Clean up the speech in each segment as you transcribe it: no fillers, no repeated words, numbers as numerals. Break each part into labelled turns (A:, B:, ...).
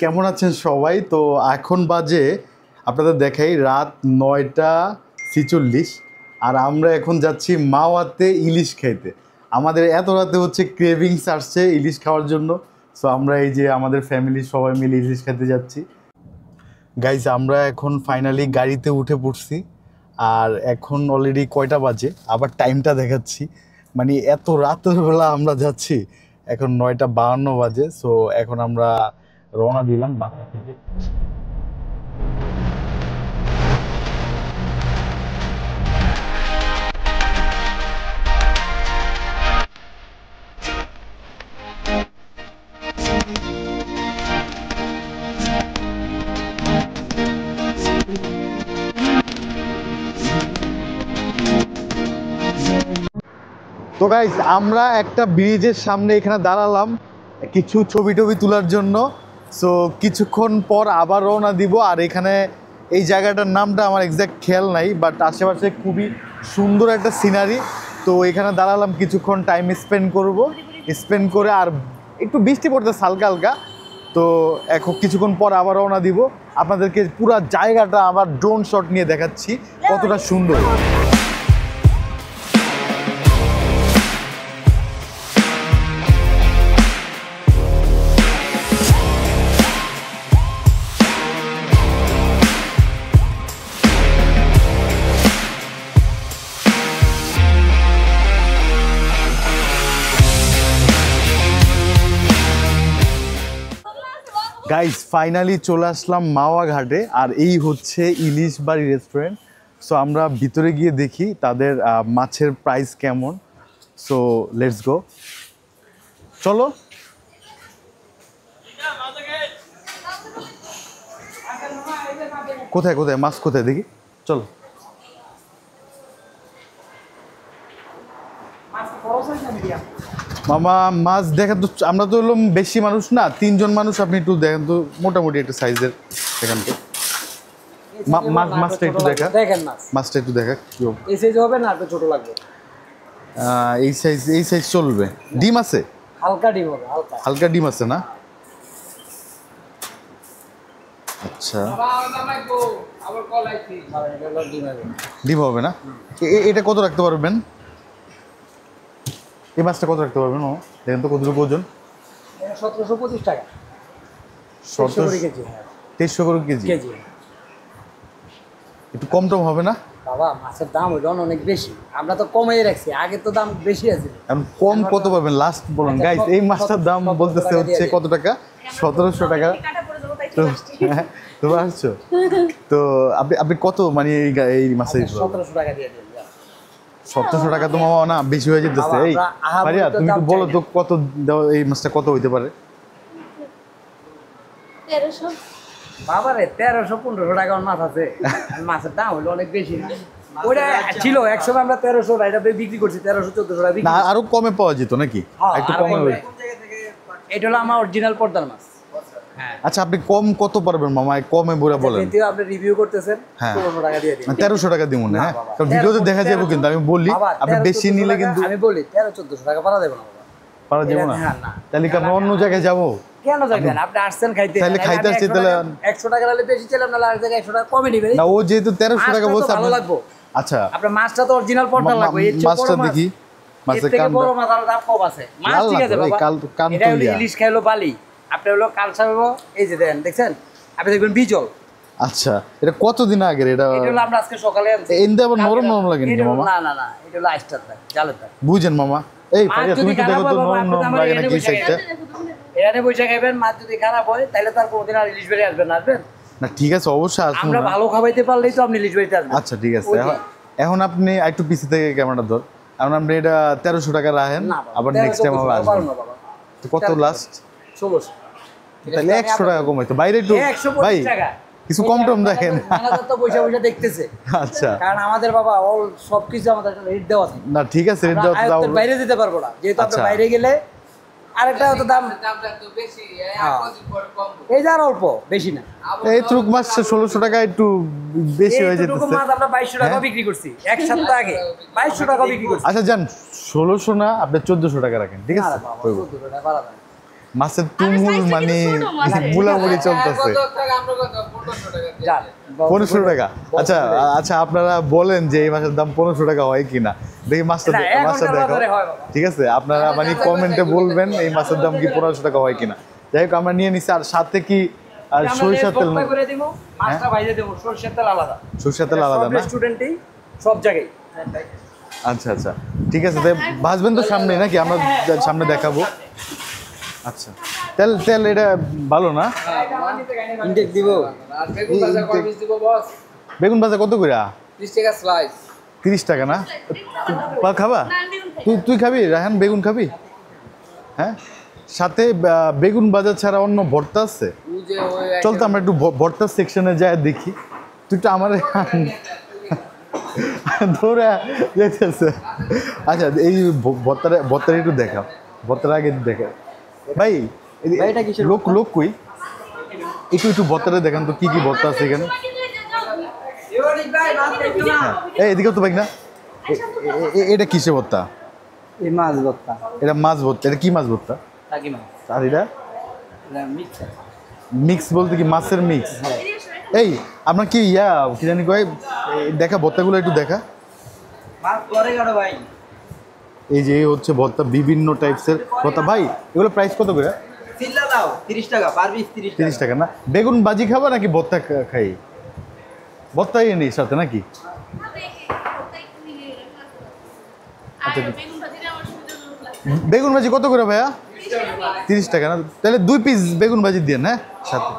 A: কেমন আছেন সবাই? তো এখন বাজে আপনাদের দেখাই রাত ৯টা ৪৬ আর আমরা এখন যাচ্ছি মাওয়াতে ইলিশ খাইতে। আমাদের এত রাতে হচ্ছে ক্রেভিংস আসছে ইলিশ খাওয়ার জন্য। সো আমরা এই যে আমাদের ফ্যামিলির সবাই মিলে ইলিশ খেতে যাচ্ছি। গাইজ আমরা এখন ফাইনালি গাড়িতে উঠে পড়ছি আর এখন অলরেডি কয়টা বাজে আবার টাইমটা দেখাচ্ছি, মানে এত রাতের বেলা আমরা যাচ্ছি। এখন ৯টা ৫২ বাজে। সো এখন আমরা রওনা দিলাম বাসা থেকে। তো গাইস আমরা একটা ব্রিজের সামনে এখানে দাঁড়ালাম কিছু ছবি টবি তোলার জন্য। সো কিছুক্ষণ পর আবার রওনা দিব। আর এখানে এই জায়গাটার নামটা আমার এক্স্যাক্ট খেয়াল নাই, বাট আশেপাশে খুবই সুন্দর একটা সিনারি। তো এখানে দাঁড়ালাম কিছুক্ষণ টাইম স্পেন্ড করে আর একটু বৃষ্টি পড়তেছে হালকা হালকা। তো এখন কিছুক্ষণ পর আবার রওনা দিব। আপনাদেরকে পুরো জায়গাটা আবার ড্রোন শট নিয়ে দেখাচ্ছি কতটা সুন্দর। গাইস ফাইনালি চলে আসলাম মাওয়া ঘাটে আর এই হচ্ছে ইলিশ বাড়ি রেস্টুরেন্ট। সো আমরা ভিতরে গিয়ে দেখি তাদের মাছের প্রাইস কেমন। সো লেটস গো, চলো। কোথায় কোথায় মাছ কোথায় দেখি, চলো। মামা মাছ দেখেন তো, আমরা তো হলাম বেশি মানুষ না, 3জন মানুষ। আপনি একটু দেখেন তো মোটামুটি একটা সাইজের দেখেন তো। মাছটা একটু দেখা, মাছটা একটু দেখা কি
B: এই সাইজ হবে না, একটু ছোট লাগবে।
A: এই সাইজ চলবে। ডিম আছে?
B: হালকা ডিম হবে,
A: হালকা ডিম আছে না? আচ্ছা ডিম হবে না। এটা কত রাখতে পারবেন? এই মাছটা কত রাখতে পারবেন? ও দেখেন তো কতটুকু ওজন।
B: 1725 টাকা,
A: 2300 করে কেজি। একটু কম টম হবে না?
B: বাবা মাছের দাম হইল অনেক বেশি, আমরা তো কমাই রাখছি, আগে তো দাম বেশি আছে।
A: এখন কম কত পাবেন লাস্ট বলুন গাইস। এই মাছটার দাম বলতেছে হচ্ছে কত টাকা? 1700 টাকা। তোমরা আসছো তো আপনি কত মানে এই মাছের
B: 1700 টাকা দিয়ে দিন।
A: 1700 টাকা তো মামা না বেশি হয়ে যেতেছে। এই ভাইয়া তুমি একটু বলো তো কত এই মাছটা কত হইতে পারে?
B: 1300। বাবারে 1300-1500 টাকা মাছ আছে। মাছের দাম হলো অনেক বেশি না? ওটা ছিল 100, আমরা 1300 এটা বিক্রি করছি 1300-1400 টাকা বিক্রি।
A: না আরো কমে পাওয়া যেত নাকি? একটু কমে হবে।
B: এটা হলো আমার অরিজিনাল পর্দার মাছ।
A: আচ্ছা আপনি কম কত পারবেন মামা? কমে বলে বলেন।
B: আপনি রিভিউ করতেছেন 1500 টাকা দিয়ে দিন।
A: 1300 টাকা দিব না? হ্যাঁ কারণ ভিডিওতে দেখা যাবে, কিন্তু আমি বলি আপনি বেশি নিলে কিন্তু
B: আমি বলি 1300-1400 টাকা পারা দেব না বাবা।
A: পারা যাবে না? তাহলে কি আমরা অন্য জায়গায় যাব?
B: কেন যাবেন? আপনি আসছেন খাইতে,
A: তাহলে খাইতে আসছি, তাহলে
B: 100 টাকা হলে বেশি ছিলাম না, আর জায়গায় 100 টাকা কমে নিবেন
A: না। ও যেহেতু 1300 টাকা বলছে
B: ভালো লাগবে।
A: আচ্ছা
B: আপনার মাছটা তো অরিজিনাল পর্দা লাগবে। এই
A: মাছটা দেখি, মাছের
B: কান বড় মাছ আর দাম কম আছে। মাছ ঠিক আছে বাবা, এটা হলো ইলিশ খাইলো বালি, আপনি হলো কালসা হলো এই যে দেখছেন, আপনি দেখবেন বিজল।
A: আচ্ছা এটা কতদিন আগের? এটা
B: হলো আমরা আজকে সকালে আনছি।
A: এন্ডে আবার নরম নরম লাগে নাকি মামা?
B: না না না, এটা হলো আইস্টার দাগ, জালের দাগ।
A: বুঝেন মামা? এই ফারিয়া তুমি তো দেখো তো নরম নরম লাগে নাকি সাইডটা?
B: এখানে বসে খাবেন, মাছ যদি খারাপ হয় তাহলে তার কোনদিন আর ইলিশ বাড়ি আসবেন না। আসবেন
A: না? ঠিক আছে অবশ্যই আসবো।
B: আমরা ভালো খাওয়াইতে পারলেই তো আপনি ইলিশ বাড়িতে আসবেন।
A: আচ্ছা ঠিক আছে। এখন আপনি একটু পিছে থেকে ক্যামেরাটা ধর। এখন আপনি এটা 1300 টাকা রাখেন, আবার নেক্সট টাইম আবার আসবেন। তো কত লাস্ট?
B: 1600।
A: তাহলে 100 টাকা কমাইতো বাইরে একটু ভাই, কিছু কম টম দেখেন।
B: তো পয়সা পয়সা দেখতেছে।
A: আচ্ছা
B: কারণ আমাদের বাবা অল সবকিছু আমাদের রেট দেওয়া আছে
A: না। ঠিক আছে রেট দাও,
B: বাইরে দিতে পারবো না, যেহেতু আপনি বাইরে গেলে আরেকটা হয়তো দামটা একটু বেশি, এই যে আর অল্প বেশি না।
A: এই টুক মাছ 1600 টাকা একটু বেশি হয়ে যেতেছে।
B: টুক মাছ আমরা 2200 টাকা বিক্রি করছি এক সপ্তাহ আগে, 2200 টাকা বিক্রি করছি।
A: আচ্ছা জান 1600 না, আপনি 1400 টাকা রাখেন, ঠিক আছে? মাছের তুমুল মানে মুলামুলি চলতেছে।
B: যান
A: 1500 টাকা। আচ্ছা আচ্ছা, আপনারা বলেন যে এই মাছের দাম 1500 টাকা হয় কিনা, দেখি মাছটা
B: না, এখনকার
A: মাছটা দেখো।
B: বাজারে হয় বাবা।
A: ঠিক আছে, আপনারা মানে কমেন্টে বলবেন এই মাছের দাম কি 1500 টাকা হয় কিনা। যাই হোক, আমরা নিয়ে নিছি। আর সাথে কি আর
B: আমরা
A: সরিষার তেল?
B: ভর্তা করে দিব, মাছটা ভাইজে দেব, সরষের তেল আলাদা।
A: সরিষার তেল আলাদা
B: সব
A: না?
B: রেস্টুরেন্টেই সব জায়গায়।
A: আচ্ছা আচ্ছা, ঠিক আছে। তাই ভাজবেন তো সামনে নাকি? আমরা সামনে দেখাবো। আচ্ছা, তেল তেল এটা ভালো না?
B: ইনটেক দিব আর বেগুন ভাজা কয় পিস দিব বস?
A: বেগুন ভাজা কত করে?
B: 30 টাকা স্লাইস।
A: 30 টাকা না? বা খাবা? তুই খাবি রায়হান? বেগুন খাবি? হ্যাঁ, সাথে বেগুন ভাজা ছাড়া অন্য ভর্তা আছে?
B: ওই যে ওই
A: চল তো আমরা একটু ভর্তা সেকশনে যাই দেখি। তুই তো আমার ধরে যেতেছে। আচ্ছা, এই ভর্তাটা একটু দেখা, ভর্তার আগে দেখা ভাই।
B: এটা কিসের
A: লোক লোক কই? একটু একটু ভর্তাটা দেখান তো, কি কি ভর্তা আছে এখানে।
B: ইউনিক ভাই মাছ খাইতো না।
A: এই এদিকেও তো ভাই না। এটা কিসের ভর্তা?
B: এই মাছ ভর্তা।
A: এটা মাছ ভর্তা। এটা কি মাছ ভর্তা?
B: টাকি মাছ।
A: আর এটা
B: এটা মিক্স।
A: মিক্স বলতে কি মাছের মিক্স? এই আপনার কি কি জানি কয়, দেখা ভর্তাগুলো একটু দেখা।
B: মাছ পরে গেল ভাই।
A: এই যে এই হচ্ছে ভর্তা, বিভিন্ন টাইপসের ভর্তা। ভাই এগুলো প্রাইস কত করে?
B: চিল্লা দাও 30 টাকা পার পিস।
A: 30 টাকা না? বেগুন ভাজি খাবা নাকি ভর্তা খাই? ভর্তাই নেই সাথে নাকি? আচ্ছা, বেগুন ভাজি কত করে ভাইয়া? 30 টাকা না? তাহলে 2 পিস বেগুন ভাজি দিয়ে হ্যাঁ সাথে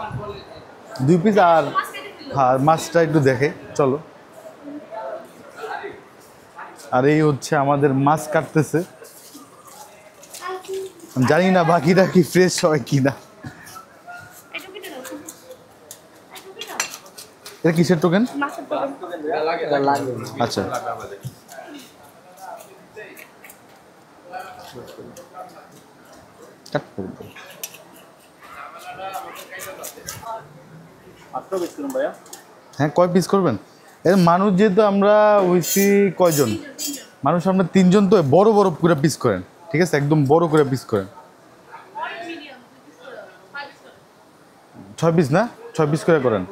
A: 2 পিস। আর হ্যাঁ, মাছটা একটু দেখে চলো। আর এই হচ্ছে আমাদের মাছ কাটতেছে। জানি না বাকিটা কি ফ্রেশ হয় কিনা। এটা কিসের টোকেন? আচ্ছা, হ্যাঁ, কয় পিস করবেন? এর মানুষ যেহেতু আমরা হইছি কয়জন মানুষ, আমরা 3 জন, তো বড় বড় করে পিস করেন। ঠিক আছে, একদম বড় করে পিস করেন। 6 পিস না? 6 পিস করে করেন।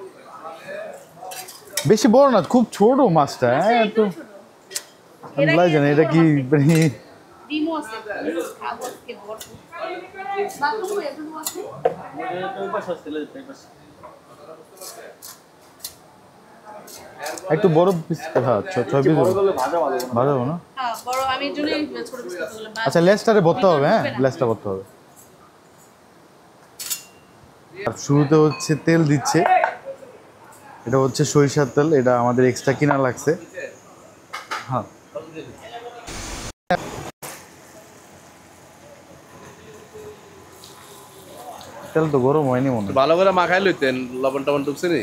A: বেশি বড় না, খুব ছোট মাছটা। হ্যাঁ, তো আল্লাহ জানে এটা কি মানে। একটু বড় পিস। হ্যাঁ, 6 পিস ভালো হবে না? আচ্ছা, লেসটারে ভরতে হবে। হ্যাঁ, লেসটা ভরতে হবে। আর শুরুতে হচ্ছে তেল দিচ্ছে, এটা হচ্ছে সরিষার তেল। এটা আমাদের এক্সট্রা কিনা লাগছে। হ্যাঁ, তেল তো গরম হয়নি মনে হয়।
C: ভালো করে মাখাই লইতেন, লবণ টবণ ঢুকছে নি?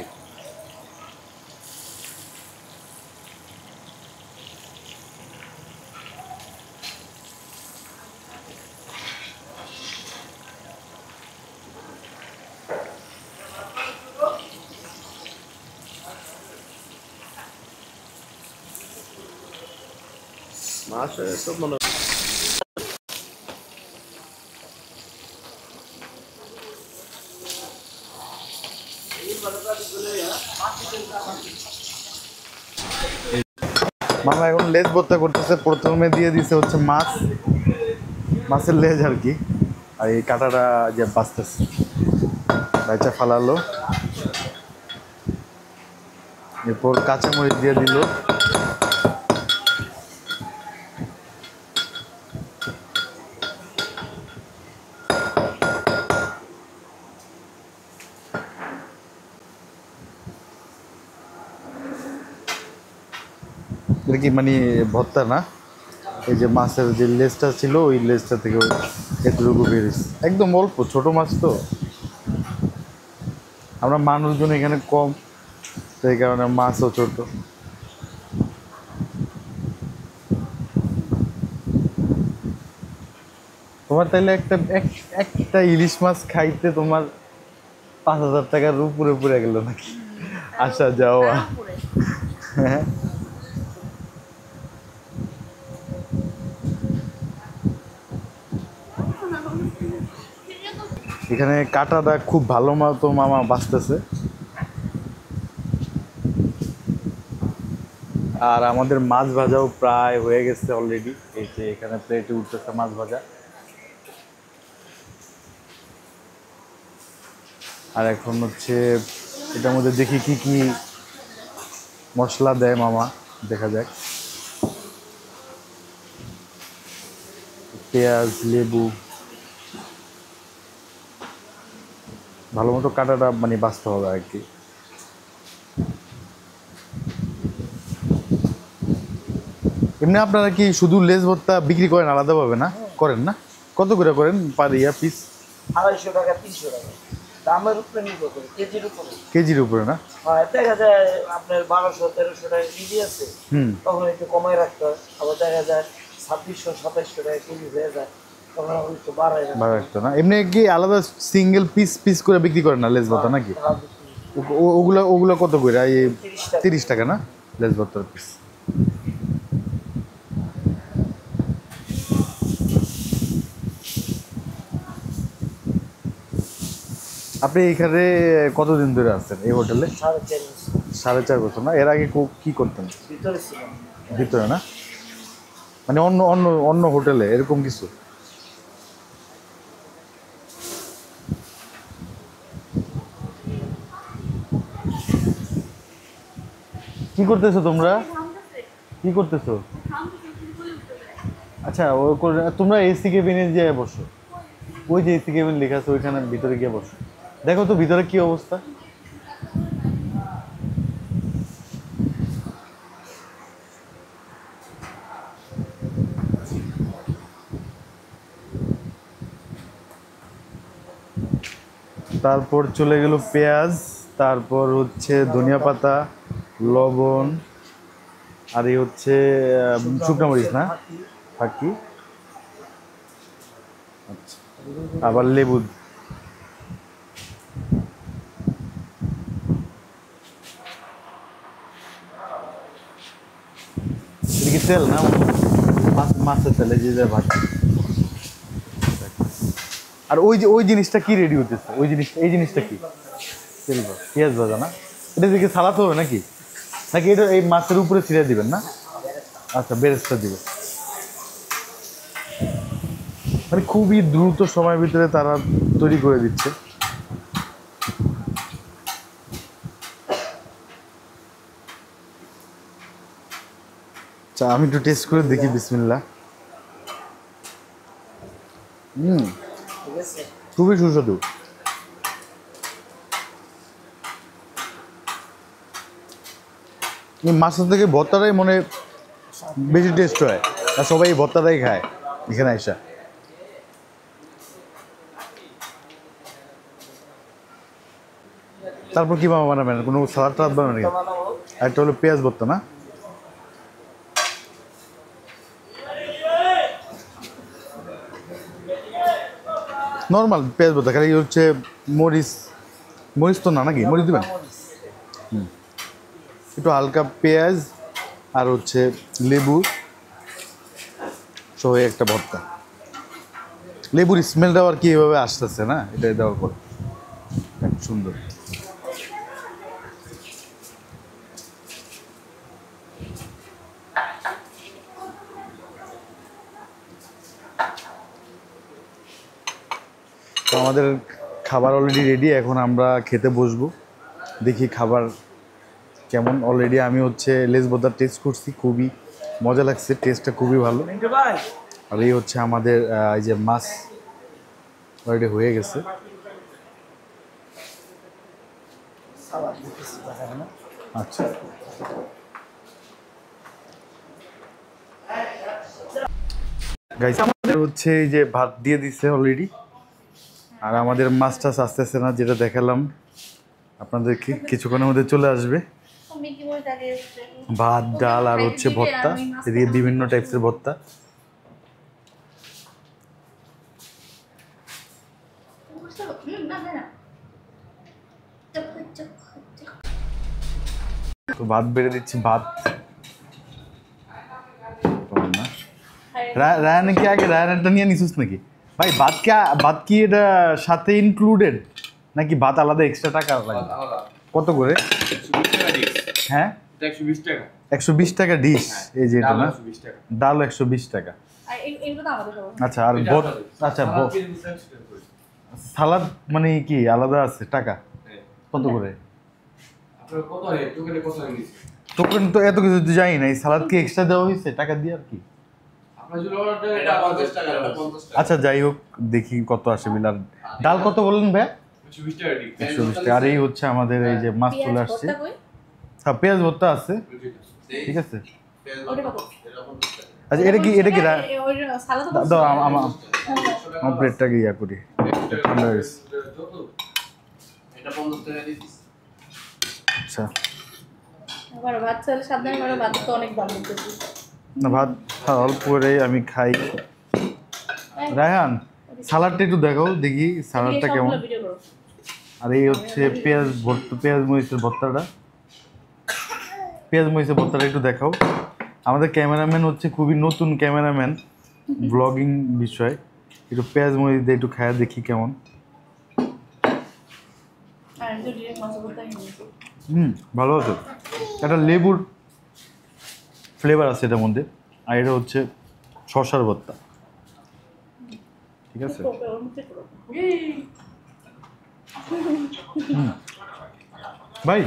C: মাছ সব মনে
A: মামা এখন লেজ ভর্তা করতেছে। প্রথমে দিয়ে দিছে হচ্ছে মাছ, মাছের লেজ আর কি। আর এই কাঁটাটা যে বাঁচতেছে, বাইচা ফালালো। এরপর কাঁচামরিচ দিয়ে দিল। এটা কি মানে ভর্তা না? এই যে মাছের যে লেজটা ছিল, ওই লেজটা থেকে এতটুকু বেরিয়েছে। একদম অল্প, ছোট মাছ তো। আমরা মানুষজন এখানে কম, সেই কারণে মাছও ছোট। তোমার তাইলে একটা ইলিশ মাছ খাইতে তোমার 5000 টাকার উপরে পড়ে গেল নাকি? আসা যাওয়া। হ্যাঁ, এখানে কাটাটা খুব ভালো মতো মামা বাঁচতেছে। আর আমাদের মাছ ভাজাও প্রায় হয়ে গেছে অলরেডি। এই যে এখানে প্লেটে উঠতেছে মাছ ভাজা। আর এখন হচ্ছে এটার মধ্যে দেখি কি কি মশলা দেয় মামা, দেখা যাক। পেঁয়াজ, লেবু, ভালো মতো কাটাটা মানে বাঁচতে হবে আর কি। এমনি আপনারা কি শুধু লেজ ভর্তা বিক্রি করেন আলাদাভাবে? না করেন না? কত করে করেন পার ইয়া পিস?
B: 250 টাকা 300 টাকা দামের উপরে নির্ভর করে, কেজির উপরে।
A: কেজির উপরে না?
B: হ্যাঁ, দেখা যায় আপনার 1200-1300 টাকা কেজি আছে, তখন একটু কমাই রাখতে হয়। আবার দেখা যায় 2600-2700 টাকা কেজি হয়ে যায়, তখন আবার একটু বাড়াই রাখতে হয়।
A: রাখতো না। এমনি কি আলাদা সিঙ্গেল পিস পিস করে বিক্রি করেন না লেজ ভর্তা নাকি? ওগুলো ওগুলো কত করে? এই 30 টাকা না লেজ ভর্তার পিস? আপনি এখানে কতদিন ধরে আছেন এই হোটেলে?
B: 4.5 বছর।
A: 4.5 বছর না? এর আগে কি করতেন?
B: ভিতরে ছিলাম।
A: ভিতরে না, মানে অন্য অন্য অন্য হোটেলে এরকম কিছু? কি করতেছো তোমরা? কি করতেছো? আচ্ছা তোমরা এসি কেবিনে গিয়ে বসো। ওই যে এসি কেবিন লেখা আছে ওইখানে ভিতরে গিয়ে বসো। দেখো তো ভিতরে কি অবস্থা। তারপর চলে গেল পেঁয়াজ, তারপর হচ্ছে ধনিয়া পাতা, লবণ, আর এই হচ্ছে শুকনো মরিচ না, ফাঁকি, আচ্ছা, আবার লেবু। এটা কি তেল না? মাছের তেলে যে ভাত। আর ওই জিনিসটা কি রেডি হতেছে? ওই জিনিসটা, এই জিনিসটা কি? তেল ভাজা, পেঁয়াজ ভাজা না? এটা দিকে সালাতে হবে নাকি? নাকি এটা এই মাছের উপরে ছিঁড়ে দিবেন না? আচ্ছা, বেরেস্তা দিবে। মানে খুবই দ্রুত সময়ের ভিতরে তারা তৈরি করে দিচ্ছে। আচ্ছা, আমি একটু টেস্ট করে দেখি। বিসমিল্লাহ।
B: ঠিক আছে।
A: খুবই সুস্বাদু। এই মাছের থেকে ভর্তাটাই মনে বেশি টেস্ট হয়, আর সবাই এই ভর্তাটাই খায় এখানে আইসা। তারপর কি মামা বানাবেন? কোনো সালাদ টালাদ বানাবেন নাকি? আর একটা হলো পেঁয়াজ ভর্তা না? নর্মাল পেঁয়াজ ভর্তা, খালি হচ্ছে মরিচ, মরিচ তো না নাকি? মরিচ দেবেন? একটু হালকা পেঁয়াজ আর হচ্ছে লেবু সহ একটা ভর্তা। লেবুর স্মেলটাও আর কি এভাবে আসতেছে না, এটা দেওয়ার পর সুন্দর। তো আমাদের খাবার অলরেডি রেডি, এখন আমরা খেতে বসবো। দেখি খাবার কেমন। অলরেডি আমি হচ্ছে লেজ ভর্তা টেস্ট করছি, খুবই মজা লাগছে, টেস্টটা খুবই ভালো। আর এই হচ্ছে আমাদের এই যে মাছ অলরেডি হয়ে গেছে। আচ্ছা, গাইস আমাদের হচ্ছে এই যে ভাত দিয়ে দিচ্ছে অলরেডি, আর আমাদের মাছ টাছ আসতেছে না, যেটা দেখালাম আপনাদেরকে, কিছুক্ষণের মধ্যে চলে আসবে। ভাত, ডাল আর হচ্ছে ভর্তা, এদিকে বিভিন্ন টাইপসের ভর্তা। তো ভাত বেড়ে দিচ্ছি, ভাত। রায়ান কি আগে রায়ানটা নিয়ে নিছিস নাকি? ভাই ভাত কি এটা সাথে ইনক্লুডেড নাকি ভাত আলাদা এক্সট্রা টাকা লাগে? কত করে? হ্যাঁ 120 টাকা ডিশ। এই যে এটা না, ডাল 120 টাকা। আচ্ছা আর আচ্ছা সালাদ মানে কি আলাদা আছে টাকা কত করে? টোকেন তো এত কিছু তো জানি না, এই সালাদ কি এক্সট্রা দেওয়া হয়েছে টাকা দিয়ে আর কি? আচ্ছা যাই হোক, দেখি কত আসে বিল। আর ডাল কত বললেন ভাই? 120 টাকা। আর এই হচ্ছে আমাদের এই যে মাছ চলে আসছে। হ্যাঁ পেঁয়াজ ভর্তা আছে, ঠিক আছে। আচ্ছা এটা কি দাও আমার প্লেটটাকে ইয়া করি, ঠান্ডা হয়ে গেছে। আচ্ছা না ভাত অল্প করে আমি খাই। রায়হান সালাডটা একটু দেখাও দেখি সালাডটা কেমন। আর এই হচ্ছে পেঁয়াজ মরিচের ভর্তাটা, পেঁয়াজ মরিচের ভর্তাটা একটু দেখাও। আমাদের ক্যামেরাম্যান হচ্ছে খুবই নতুন ক্যামেরাম্যান, ব্লগিং বিষয়। একটু পেঁয়াজ মরিচ দিয়ে একটু খায়া দেখি কেমন। ভালো আছে, একটা লেবুর ফ্লেভার আছে এটার মধ্যে। আর এটা হচ্ছে শসার ভর্তা, ঠিক আছে। ভাই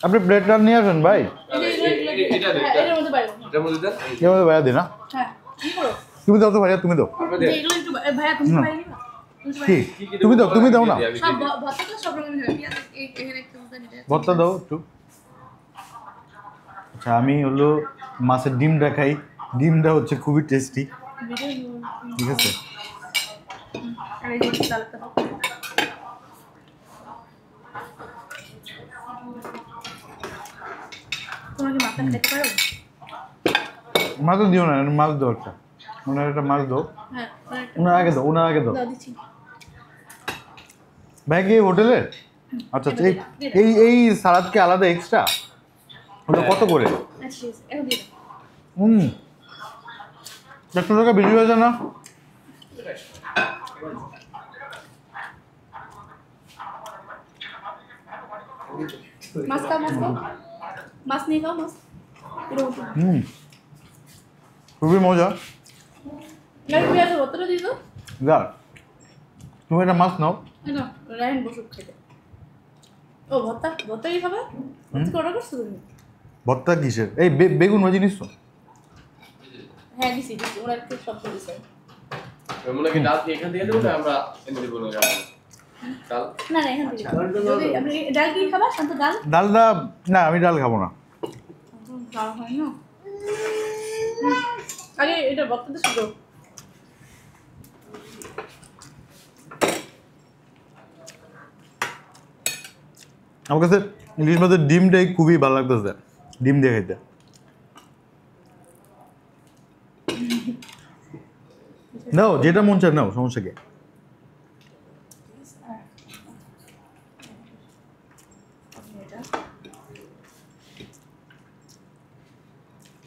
A: আপনি প্লেটটা নিয়ে আসেন ভাই, ভাইয়া দি না, তুমি দাও তো ভাইয়া, তুমি দাও, তুমি দাও না, ভর্তা দাও একটু। আচ্ছা আমি হলো মাছের ডিমটা খাই, ডিমটা হচ্ছে খুবই টেস্টি, ঠিক আছে। মাছ দিও না, মাছ দাও একটা, ওনার একটা মাছ দাও, ওনার আগে দাও ভাই কি হোটেলে? আচ্ছা আচ্ছা এই সালাদ কি আলাদা এক্সট্রা? ওটা কত করে? 100 টাকা বেশি হয়েছে না? খুবই মজা। তুমি একটা মাছ নাও। ভর্তা কিসের? এই বেগুন ভাজি নিচ্ছ? ডালটা না, আমি ডাল খাবো না।
D: আগে এটা ভর্তাটা শুধু
A: আমার কাছে ইলিশ মাছের ডিমটাই খুবই ভালো লাগতেছে, ডিম দিয়ে খাইতে। নাও যেটা মন চায় নাও, সমস্যা কি?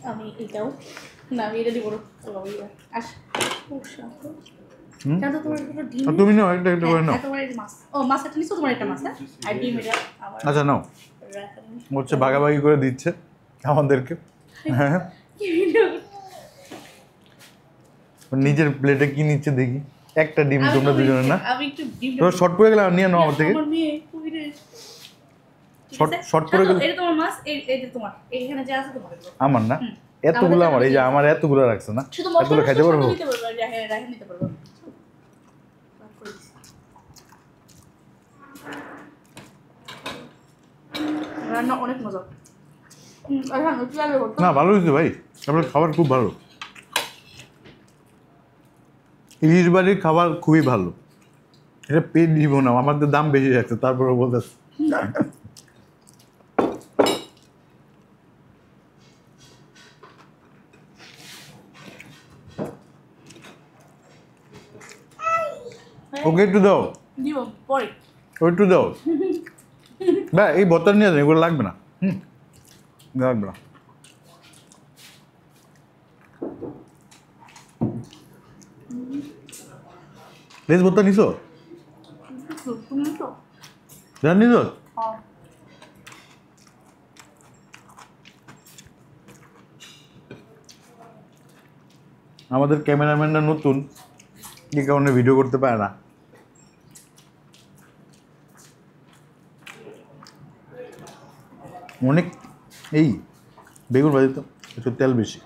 D: আমি এটাও না, আমি এটা দিব
A: তুমি নাও একটা করে নাও। আচ্ছা নাও, হচ্ছে ভাগাভাগি করে দিচ্ছে আমাদেরকে। হ্যাঁ নিজের প্লেটে কি নিচ্ছে দেখি, একটা ডিম তোমরা দুজনে না, তোমরা শর্ট করে গেলে নিয়ে নাও আমার থেকে, শর্ট করে গেলে আমার না, এতগুলো আমার, এই যে আমার এতগুলো রাখছে না, এতগুলো খাইতে পারবো?
D: রান্না অনেক মজা।
A: না ভালো হয়েছে ভাই, আপনার খাবার খুব ভালো, ইলিশ বাড়ির খাবার খুবই ভালো। এটা পেট দিব না, আমাদের দাম বেশি যাচ্ছে, তারপরে বলতেছে। ওকে একটু দাও,
D: দিব পরে,
A: একটু দাও ভাই, এই বোতল নিয়ে যান, এগুলো লাগবে না, লাগবে না। লেজ ভর্তা নিছো?
D: তুমি তো
A: নিছো? আমাদের ক্যামেরাম্যানটা নতুন, এই কারণে ভিডিও করতে পারে না। অনেক এই বেগুন ভাজি তো একটু তেল বেশি।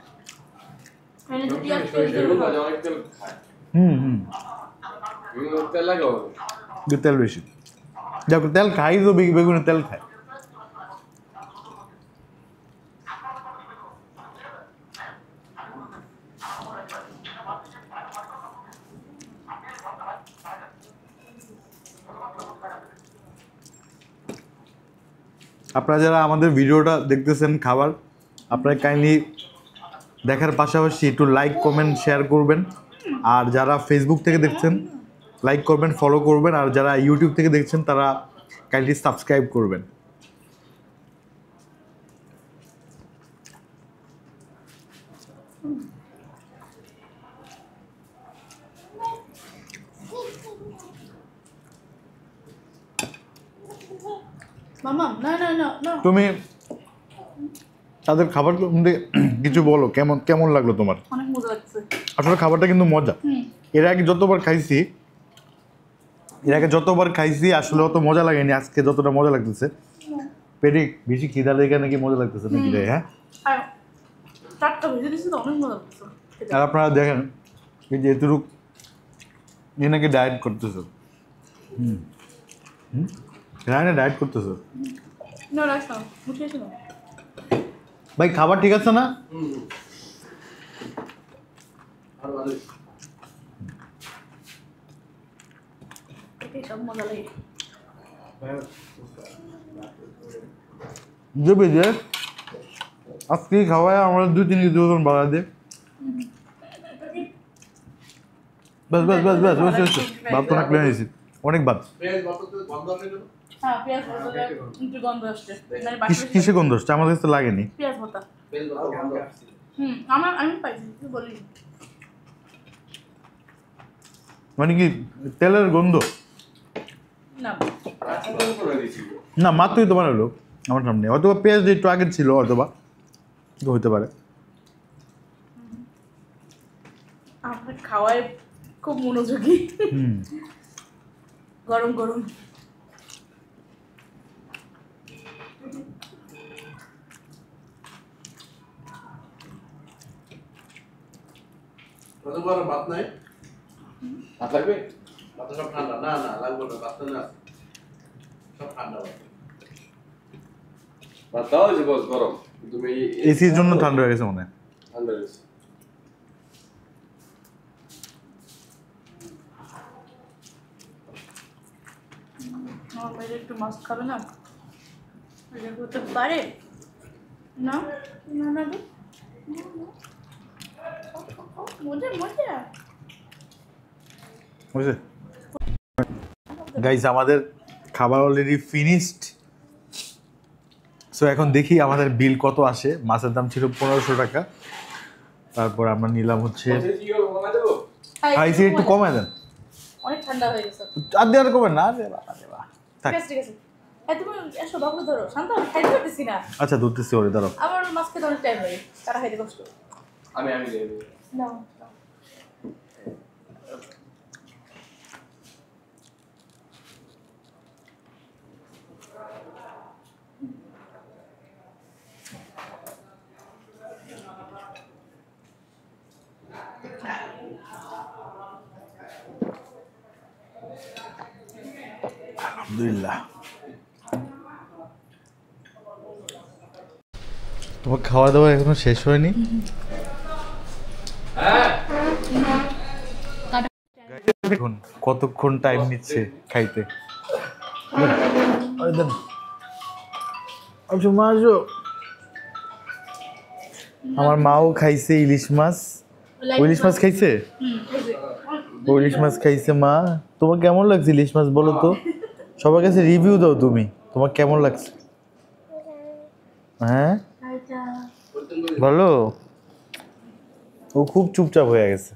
D: এনে তো পেঁয়াজ পেঁয়াজ
C: অনেক তেল খায়।
A: হুম
C: তেল লাগে
A: একটু তেল বেশি। দেখো তেল খাই তো বেগুনের তেল খায়। আপনারা যারা আমাদের ভিডিওটা দেখতেছেন খাবার, আপনারা কাইন্ডলি দেখার পাশাপাশি একটু লাইক কমেন্ট শেয়ার করবেন। আর যারা ফেসবুক থেকে দেখছেন লাইক করবেন, ফলো করবেন। আর যারা ইউটিউব থেকে দেখছেন তারা কাইন্ডলি সাবস্ক্রাইব করবেন।
D: মামা না না না না
A: তুমি তাদের খাবার সম্বন্ধে কিছু বলো, কেমন কেমন লাগলো তোমার?
D: অনেক মজা লাগছে।
A: আসলে খাবারটা কিন্তু মজা। এর আগে যতবার খাইছি আসলে অত মজা লাগেনি, আজকে যতটা মজা লাগতেছে। পেটে বেশি খিদা লেগে নাকি মজা লাগতেছে নাকি রে? হ্যাঁ,
D: আর টাটকা ভেজে দিছি তো অনেক মজা লাগছে।
A: আর আপনারা দেখেন এই যে এতটুক এ নাকি ডায়েট করতেছে। রায়না ডায়েট করতেছে।
D: না রাখো মুখে না
A: ভাই খাবার ঠিক আছে না?
D: এই সব মজা লাগে।
A: দেবে যে আজকে খাওয়ায় আমরা 2-3 কেজি ওজন বাড়া দে। বাস বাস বাস বাস ভাত তো না ক্লিয়ার হয়েছি, অনেক ভাত।
D: হ্যাঁ পেঁয়াজ ভর্তা একটু গন্ধ আসছে। মানে বাকি
A: কিসে গন্ধ আসছে? আমার কাছে তো লাগেনি।
D: পেঁয়াজ ভর্তা আমি পাইছি তুই বলি
A: মানে কি তেলের গন্ধ?
D: না
A: না মাত্রই তোমার হলো আমার সামনে, অথবা পেঁয়াজ একটু আগে ছিল, অথবা হইতে পারে।
D: আপনার খাওয়ায় খুব মনোযোগী।
A: হুম
D: গরম গরম
C: ভাত নাই? ভাত লাগবে? ভাত সব ঠান্ডা। না না লাগবে না, ভাত না সব ঠান্ডা। ভাত দাও যে বস গরম। তুমি
A: এসির জন্য ঠান্ডা হয়ে গেছে মনে হয়।
C: ঠান্ডা হয়েছে।
D: আমার বাইরে একটু মাছ খাবে না? এটা হতে পারে না না না গো। মজা মজা
A: বুঝছে গাইস, আমাদের খাবার অলরেডি ফিনিশড। সো এখন দেখি আমাদের বিল কত আসে। মাছের দাম ছিল 1500 টাকা, তারপর আমরা নিলাম হচ্ছে আইসি একটু কমায় দেন।
D: অনেক ঠান্ডা হয়ে গেছে।
A: আর দেওয়ার কমেন না, থাক।
D: ঠিক আছে ঠিক আছে। তুমি এসো বাবু ধরো শান্ত খাইতে পারতেছি না।
A: আচ্ছা ধরতেছি ওরে, দাঁড়াও।
D: আমার মাছ খেতে অনেক টাইম লাগে, তারা খাইতে কষ্ট।
C: আমি দেব।
D: না
A: আলহামদুলিল্লাহ। তোমার খাওয়া দাওয়া এখনো শেষ হয়নি? দেখুন কতক্ষণ টাইম নিচ্ছে খাইতে। আমার মাও খাইছে ইলিশ মাছ। ইলিশ মাছ খাইছে? ইলিশ মাছ খাইছে মা। তোমার কেমন লাগছে ইলিশ মাছ বলো তো? সবার কাছে রিভিউ দাও তুমি, তোমার কেমন লাগছে? হ্যাঁ ভালো। ও খুব চুপচাপ হয়ে গেছে।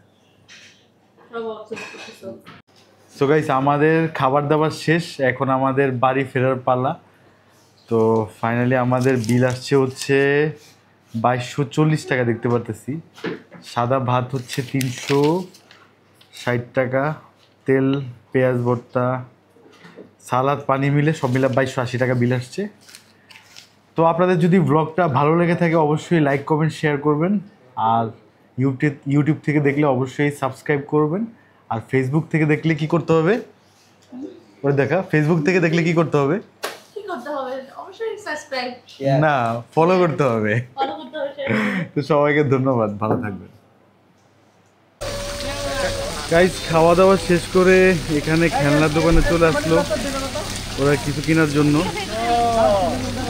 A: সো গাইস আমাদের খাবার দাবার শেষ, এখন আমাদের বাড়ি ফেরার পালা। তো ফাইনালি আমাদের বিল আসছে হচ্ছে 2240 টাকা দেখতে পারতেছি। সাদা ভাত হচ্ছে 360 টাকা, তেল পেঁয়াজ ভর্তা সালাদ পানি মিলে সব মিলে 2280 টাকা বিল আসছে। তো আপনাদের যদি ব্লগটা ভালো লেগে থাকে অবশ্যই লাইক কমেন্ট শেয়ার করবেন, আর ইউটিউব থেকে দেখলে অবশ্যই সাবস্ক্রাইব করবেন, আর ফেসবুক থেকে দেখলে কি করতে হবে ওই দেখা, ফেসবুক থেকে দেখলে কি করতে হবে?
D: কি করতে হবে? অবশ্যই সাবস্ক্রাইব,
A: না ফলো করতে হবে।
D: ফলো করতে হবে।
A: তো সবাইকে ধন্যবাদ, ভালো থাকবেন। গাইস খাওয়া দাওয়া শেষ করে এখানে খেলনার দোকানে চলে আসলো ওরা কিছু কেনার জন্য।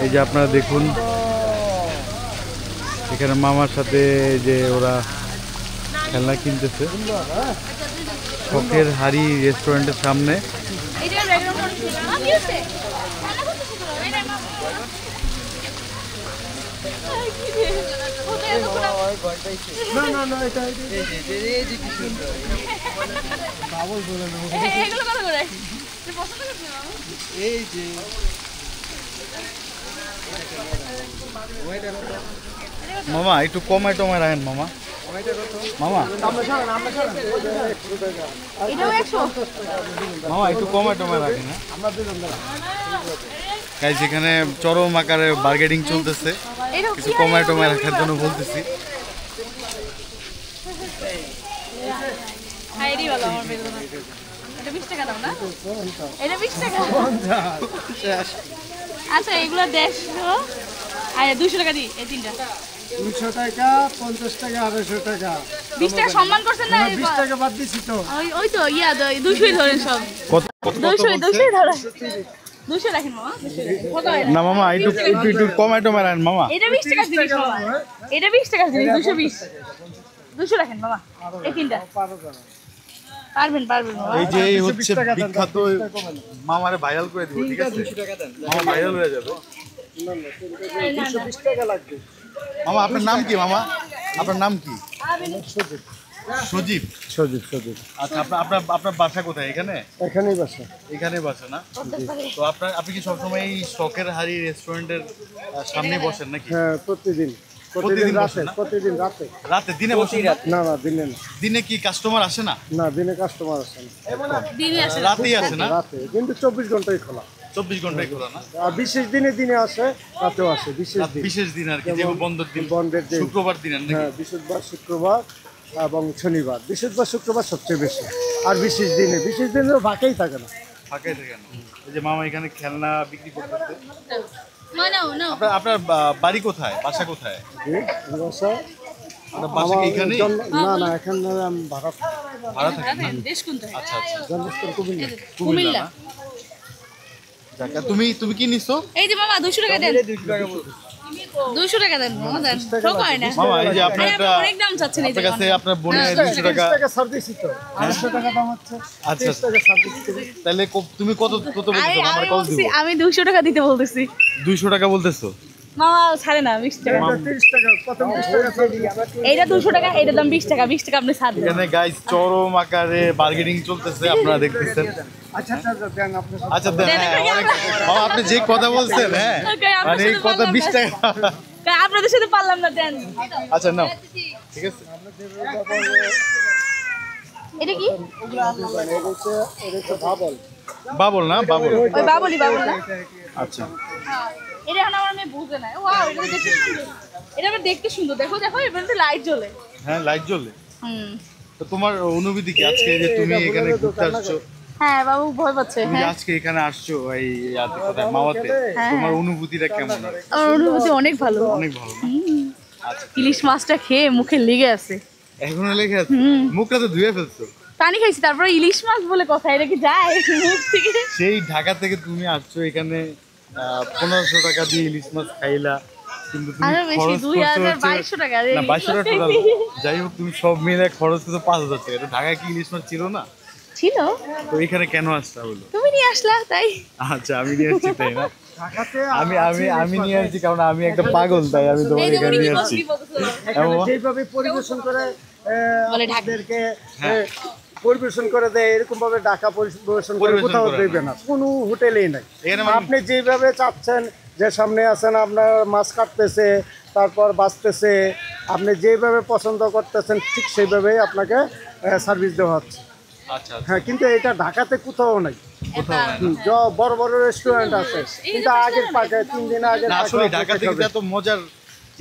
A: এই যে আপনারা দেখুন এখানে মামার সাথে যে ওরা খেলনা কিনতেছে শখের হাড়ি রেস্টুরেন্টের সামনে।
D: এটা ব্যাকগ্রাউন্ড অনেক সুন্দর। আমি আছে খেলা করতে শুরু করো। এই রে মা। আই কি রে? ওটা এত পুরো না এটা এই কি সুন্দর। বাবল বলে না। এগুলো কত করে? তুই পছন্দ করছিস মামা?
C: এই যে
A: মামা একটু কমায় টমায় রাখেন মামা। মামা
D: এটাও 100।
A: মামা একটু কমায় টমায় রাখেন। গাইস এখানে চরম আকারে বার্গেনিং চলতেছে, কিছু কমায় টমায় রাখার জন্য বলতেছি।
D: হাইরি ভালো আমার বেদনা। এটা 20 টাকা দাও না? এটা 20 টাকা। আচ্ছা এগুলো 150 আর 200 টাকা দিই এই তিনটা।
E: 200 টাকা, 50 টাকা, 250 টাকা।
D: 20 টাকা সম্মান করছেন না?
E: 20 টাকা বাদ দিছি তো।
D: ওই তো 200 ধরেন সব।
A: কত
D: 200 ধরেন। 200 রাখেন মামা। 200 কত হয়?
A: না মামা একটু একটু একটু কমায় টমায় রাখেন মামা।
D: এটা 20 টাকা জিনিস মামা। এটা 20 টাকা জিনিস 220। 200 রাখেন মামা। এই তিনটা। পারবেন মামা।
A: এই যে এই হচ্ছে বিখ্যাত মামারে ভাইরাল করে দিব, ঠিক আছে? মামা ভাইরাল হয়ে যাবে।
E: 220 টাকা লাগবে।
A: মামা আপনার নাম কি মামা? আপনার নাম কি? সজীব।
E: সজীব।
A: আচ্ছা আপনার আপনার বাসা কোথায়? এখানে?
E: এখানেই বাসা।
A: এখানে বাসা না? তো আপনি কি সবসময় এই শখের হাড়ি রেস্টুরেন্টের সামনে বসেন নাকি?
E: হ্যাঁ প্রতিদিন রাতে, প্রতিদিন রাতে।
A: রাতে দিনে বসেন না?
E: না দিনে না।
A: দিনে কি কাস্টমার আসে না?
E: না দিনে কাস্টমার আসে না।
D: দিনে আসে।
A: রাতেই আসে না?
E: রাতে কিন্তু 24 ঘন্টাই খোলা।
A: 24 ঘন্টায় খোলা না?
E: আর বিশেষ দিনে আসে, রাতেও আসে।
A: বিশেষ দিন আর কি, যেমন বন্ধের দিন,
E: বন্ধের দিন।
A: শুক্রবার দিন নাকি?
E: হ্যাঁ বৃহস্পতিবার, শুক্রবার এবং শনিবার। বৃহস্পতিবার শুক্রবার সবচেয়ে বেশি। আর বিশেষ দিনেও বাকিই থাকে না।
A: ফাঁকাই থাকে না। এই যে মামা এখানে খেলনা বিক্রি করতেছে।
D: না।
A: আপনার বাড়ি কোথায়? বাসা কোথায়?
E: বাসা
A: আপনার বাসা কি এখানেই?
E: না এখানে আমি ভাড়া
A: থাকি না?
D: দেশ কোনটা?
A: আচ্ছা আচ্ছা।
E: জন্মস্থান কুমিল্লা।
D: কুমিল্লা।
A: না? যাক, আর তুমি কি নিছো?
D: এই যে মামা 200 টাকা দেন। 200 টাকা দেন মামা দেন। ঠক হয় না।
A: মামা এই যে আপনার একটা
D: অনেক দাম চাচ্ছেন এই যে।
A: আপনার কাছে আপনার বোনের 200 টাকা।
E: 30 টাকা ছাড় দিছি তো। 200 টাকা দাম হচ্ছে।
A: আচ্ছা
E: 30 টাকা ছাড় দিছি।
A: তাহলে তুমি কত বলতেছো? আমার কত দিব?
D: আমি 200 টাকা দিতে বলতেছি।
A: 200 টাকা বলতেছো?
D: মামা ছাড়ে না 20 টাকা।
E: 30 টাকা, প্রথম 20 টাকা ছাড় দিই।
D: এইটা 200 টাকা, এইটার দাম 20 টাকা। 20 টাকা আপনি ছাড় দেন।
A: এখানে গাইস চরম আকারে বার্গেনিং চলতেছে, আপনারা দেখতেছেন।
E: আচ্ছা দেন আপনি।
A: আচ্ছা দেন, মামা আপনি যে কথা বলছেন, হ্যাঁ
D: Okay, আপনার
A: মানে এই
D: সাথে
A: কথা
D: পারলাম
A: 20
D: না।
A: টাকা।
D: আপনাদের সাথে পারলাম না দেন।
A: আচ্ছা নাও, ঠিক আছে।
D: এটা কি?
E: এটা হচ্ছে বাবল।
A: বাবল না? বাবল।
D: ওই বাবলি বাবল না?
A: আচ্ছা
D: এটা এখন আমার মেয়ে বুঝে না। ওয়াও এটা তো দেখতে সুন্দর। এটা আমার দেখতে সুন্দর। দেখো এবারে লাইট জ্বলে।
A: হ্যাঁ লাইট জ্বলে।
D: হুম।
A: তো তোমার অনুভূতি কি আজকে যে তুমি এখানে ঘুরতে আসছো?
D: হ্যাঁ বাবু ভয় পাচ্ছে।
A: তুমি যে
D: হ্যাঁ
A: আজকে এখানে আসছো এই কোথায় মাওয়াতে, তোমার অনুভূতিটা কেমন?
D: আমার অনুভূতি অনেক ভালো।
A: অনেক ভালো না? আচ্ছা
D: ইলিশ মাছটা খেয়ে মুখে লেগে আছে।
A: এখনো লেগে আছে? মুখটা তো ধুয়ে ফেলছো।
D: পানি খাইছি তারপরে ইলিশ মাছ বলে কথা, এটা কি যায় মুখ থেকে?
A: সেই ঢাকা থেকে তুমি আসছো এখানে 1500 টাকা দিয়ে ইলিশ মাছ খাইলা, কিন্তু তুমি
D: আরো বেশি,
A: খরচ করছো
D: 2200 টাকা
A: না 2200 টাকা। যাই হোক তুমি সব মিলে খরচ করছো 5000 টাকা। তো ঢাকায় কি ইলিশ মাছ ছিল না?
D: ছিল।
A: তো এখানে কেন আসতে হলো?
D: তুমি নিয়ে আসলা তাই।
A: আচ্ছা আমি নিয়ে আসছি তাই না?
E: ঢাকাতে
A: আমি নিয়ে আসছি কারণ আমি একটা পাগল, তাই আমি তোমার
D: এই যে
A: এখানে
D: উনি
A: নিয়ে
D: কি
A: আসছি।
D: বলতেছে?
E: এখানে যেভাবে পরিবেশন করে
D: বলে ঢাকা।
E: আপনাদেরকে পরিবেশন করে দেয়, এরকম ভাবে ঢাকা পরিবেশন করে কোথাও দেবে না, কোনো হোটেলেই নাই। আপনি যেভাবে চাচ্ছেন, যে সামনে আছেন আপনার মাছ কাটতেছে, তারপর বাঁচতেছে, আপনি যেভাবে পছন্দ করতেছেন ঠিক সেইভাবেই আপনাকে সার্ভিস দেওয়া হচ্ছে।
A: আচ্ছা
E: হ্যাঁ, কিন্তু এটা ঢাকাতে কোথাও নাই। বড় বড় রেস্টুরেন্ট আছে, কিন্তু আগের পাকে 3 দিন আগে
A: আসলে ঢাকা থেকে এত মজার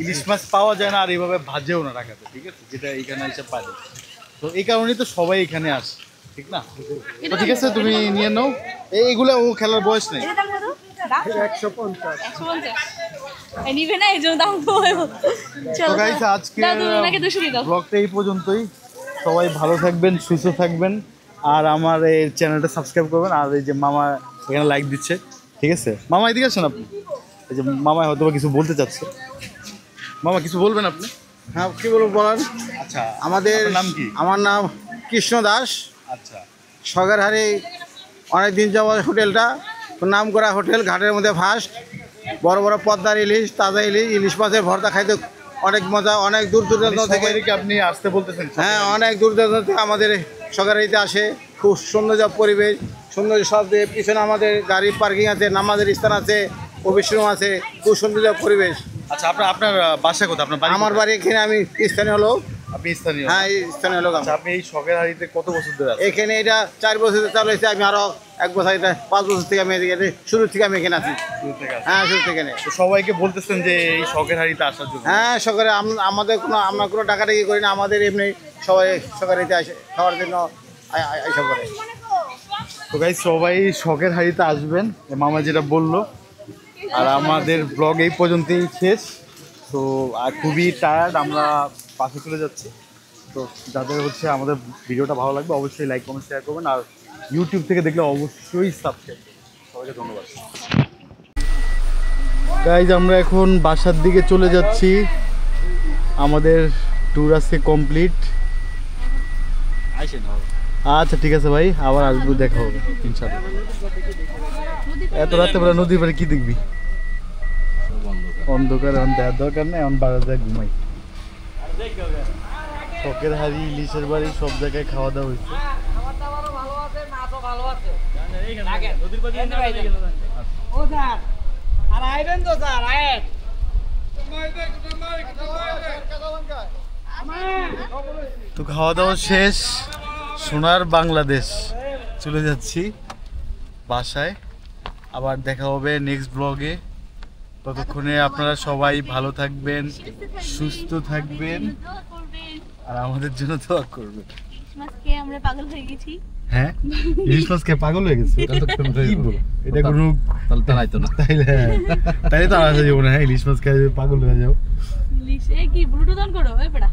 A: ইলিশ মাছ পাওয়া যায় না, আর এইভাবে ভাজেও না ঢাকাতে, ঠিক আছে, যেটা এখানে এসে পাই। তো এই কারণেই তো সবাই এখানে আসে, ঠিক না? তো ঠিক আছে, তুমি নিয়ে নাও। এইগুলো ও খেলার বয়স নেই।
E: 150।
D: নিবে না, এই জন্য দাম কমে।
A: তো গাইস, আজকে
D: ওনাকে 200 দিয়ে দাও।
A: ব্লগটা এই পর্যন্তই। সবাই ভালো থাকবেন, সুস্থ থাকবেন, আর আমার এই চ্যানেলটা সাবস্ক্রাইব করবেন। আর এই যে মামা এখানে লাইক দিচ্ছে, ঠিক আছে? মামা এদিকে আসেন আপনি। এই যে মামা হয়তো কিছু বলতে চাচ্ছে। মামা কিছু বলবেন আপনি?
F: হ্যাঁ, কি বলবো বলেন।
A: আচ্ছা,
F: আমাদের
A: আপনার নাম কি?
F: আমার নাম কৃষ্ণ দাস।
A: আচ্ছা,
F: সগেরহারে অনেক দিন যাওয়া হোটেলটা, নাম করা হোটেল, ঘাটের মধ্যে ফার্স্ট। বড় বড় পদ্মার ইলিশ, তাজা ইলিশ, ইলিশ মাছের ভর্তা খাইতে অনেক মজা। অনেক দূর দূরান্ত থেকে
A: আপনি আসতে বলতেছেন?
F: হ্যাঁ, অনেক দূর দূরান্ত থেকে আমাদের সগেরহারিতে আসে। খুব সুন্দর পরিবেশ, সুন্দর সব দিয়ে পিছনে আমাদের গাড়ি পার্কিং আছে, নামাজের স্থান আছে, অফিস রুম আছে, খুব সুন্দর পরিবেশ।
A: আচ্ছা, আপনার বাসা কোথায়? আপনার বাড়ি
F: আমার বাড়ি এখানে, আমি স্থানীয় লোক।
A: আপনি স্থানীয়?
F: হ্যাঁ, স্থানীয় লোক।
A: আচ্ছা, আপনি এই সগেরহারিতে কত বছর ধরে আছেন?
F: এখানে এটা 4 বছর চালু হয়েছে। আমি আরো 1 বছর, এটা 5 বছর থেকে আমি এদিকে শুরু থেকে আমি এখানে আছি। হ্যাঁ, শুরু থেকে।
A: তো সবাইকে বলতেছেন যে এই সগেরহারিতে আসার জন্য?
F: হ্যাঁ, সকালে আমাদের আমরা কোনো টাকাটাকি করি না, আমাদের এমনি সবাই সকালেতে আসে খাওয়ার জন্য এইসব করে।
A: তো গাইস, সবাই সগেরহারিতে আসবেন, মামা যেটা বললো। আর আমাদের ব্লগ এই পর্যন্তই শেষ। তো আর খুবই টায়ার্ড, আমরা পাশে চলে যাচ্ছি। তো যাদের হচ্ছে আমাদের ভিডিওটা ভালো লাগবে অবশ্যই লাইক, কমেন্ট, শেয়ার করবেন। আর ইউটিউব থেকে দেখলে অবশ্যই সাবস্ক্রাইব করবেন। সবাইকে ধন্যবাদ। গাইজ, আমরা এখন বাসার দিকে চলে যাচ্ছি। আমাদের ট্যুর আজকে কমপ্লিট। আচ্ছা, ঠিক আছে ভাই, আবার আসবো, দেখা হবে ইনশাআল্লাহ। এত রাতে বেলা নদীর পাড়ে কি দেখবি? অন্ধকার, এখন দেওয়ার দরকার নেই, এখন বাজার যায় ঘুমাই। সগেরহারি, ইলিশের বাড়ি, সব জায়গায় খাওয়া দাওয়া হয়েছে। তো খাওয়া দাওয়া শেষ, সোনার বাংলাদেশ চলে যাচ্ছি বাসায়। আবার দেখা হবে নেক্সট ব্লগে। ততক্ষণে আপনারা সবাই ভালো থাকবেন, সুস্থ থাকবেন, আর আমাদের জন্য দোয়া করবেন।
D: আমরা পাগল হয়ে গেছি।
A: হ্যাঁ, ইলিশ মাছ খেয়ে পাগল হয়ে গেছে? কি বলো, এটা কোনো তাই তো না? তাইলে তো আসা যাবো না। হ্যাঁ, ইলিশ মাছ খেয়ে পাগল হয়ে যাও।
D: ইলিশে কি ব্লুটুথ অন করো? এ বেটা